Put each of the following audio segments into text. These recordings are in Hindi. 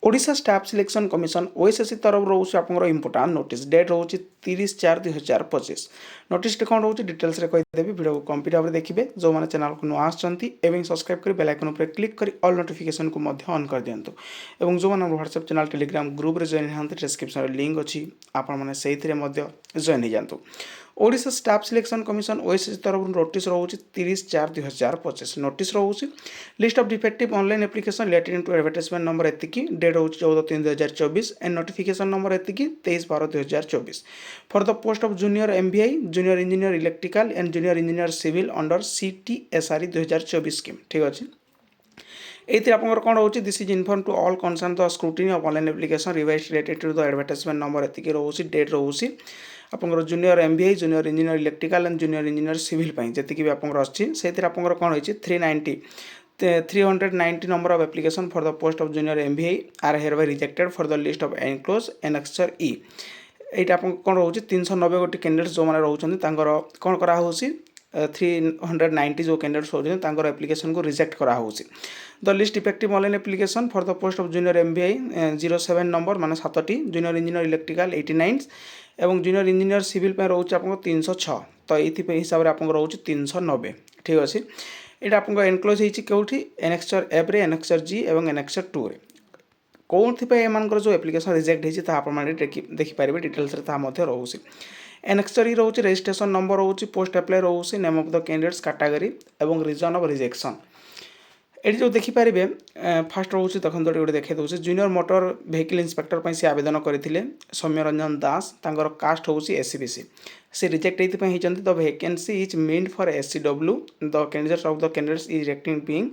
Odisha staff selection commission OSSC तरफ रोचे आप इंपोर्टाट नोटिस डेट रोचे 30/4/2025 नोटिस कौन रोचे डिटेल्स कहीदेवी वीडियो को कंप्लीट भाव देखिए जो मैंने चैनल को नुआ आसमें सब्सक्राइब कर बेल आइकन पर क्लिक कर ऑल नोटिफिकेशन को ऑन कर दिंतु और जो मैंने व्हाट्सएप चैनल टेलीग्राम ग्रुप रे जॉइन हाँ डिस्क्रिप्शन लिंक अच्छी आपने जॉइन हो जातु Odisha staff selection commission OSSC तरफ नोटिस रोचे 30/4/2025 नोटिस रोचे list of defective online application related to advertisement number एतिकी डेट हो 14/3/2024 एंड नोटिफिकेशन नंबर एतिकी 23/12/2024 for the post of junior MBI junior engineer electrical and junior engineer civil under CTSRE 2024 scheme ठीक अच्छे ये आप कौन रोचे this is inform to all concern the scrutiny of online application revise related to the advertisement number एतिकी रोचे डेट रोचे आपंकर junior MBI junior engineer electrical and junior engineer civil जी भी आपंकर अच्छी से कौन होती 390 number of application for the post of junior MBA are hereby rejected for the list of enclosed annexure E এইটা আপনার কোণ রয়েছে 390 গোটি ক্যান্ডিডেটস যে রয়েছেন তাঁর কোণ করা হচ্ছে 390 जो कैंडिडेट्स होती तांकर एप्लिकेशन को रिजेक्ट करा होची the list effective online application for the post of junior MBI 07 number माने 7टी जूनियर इंजीनियर इलेक्ट्रिकल 89 एवं जूनियर इंजीनियर सिविल पे रोचे आपको 306 तो ये हिसाब से आपको रोचे 390 ठीक अच्छे यहाँ आपको एनक्लोज होती कौटी एनेक्सचर एफ रे एनेक्सचर जी और एनेक्सचर 2 रे कौन एम जो एप्लिकेशन रिजेक्ट होती है देखिपारे डिटेल्स रोचे एनेक्सचर ही रोचे रजिस्ट्रेशन नंबर रोचे पोस्ट अप्लाई रोचे name of the candidates category और रीजन ऑफ रिजेक्शन ये जो देखिपारे फास्ट रोचे देखो गोटे देखा दूसरे जूनियर मोटर व्हीकल इंस्पेक्टर से आवेदन करते सौम्य रंजन दास तांकर कास्ट हूँ एससीबीसी से रिजेक्ट होती the vacancy is meant for SCW the candidates of the candidates is rejecting being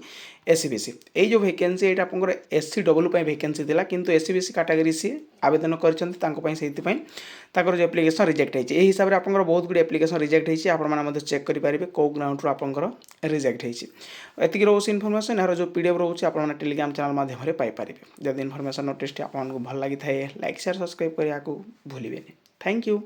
SCBC ये जो वैकेंसी ये आपंकर एससीडब्ल्यू वैकेंसी था किंतु एससीबीसी कैटेगरी सी आवेदन कर जो एप्लिकेशन रिजेक्ट होती है हिसाब से आप बहुत गुड एप्लिकेशन रिजेक्ट होती है आपने चेक करेंगे कौ ग्राउंड आपंकर रिजेक्ट होती रोचे इनफर्मेशन यार जो पीडीएफ रोचे आपने टेलीग्राम चैनल माध्यम पाइपर जब इनफर्मेशन नोटिस आपको भल लगी था लाइक शेयर सब्सक्राइब करने को भूलें थैंक यू।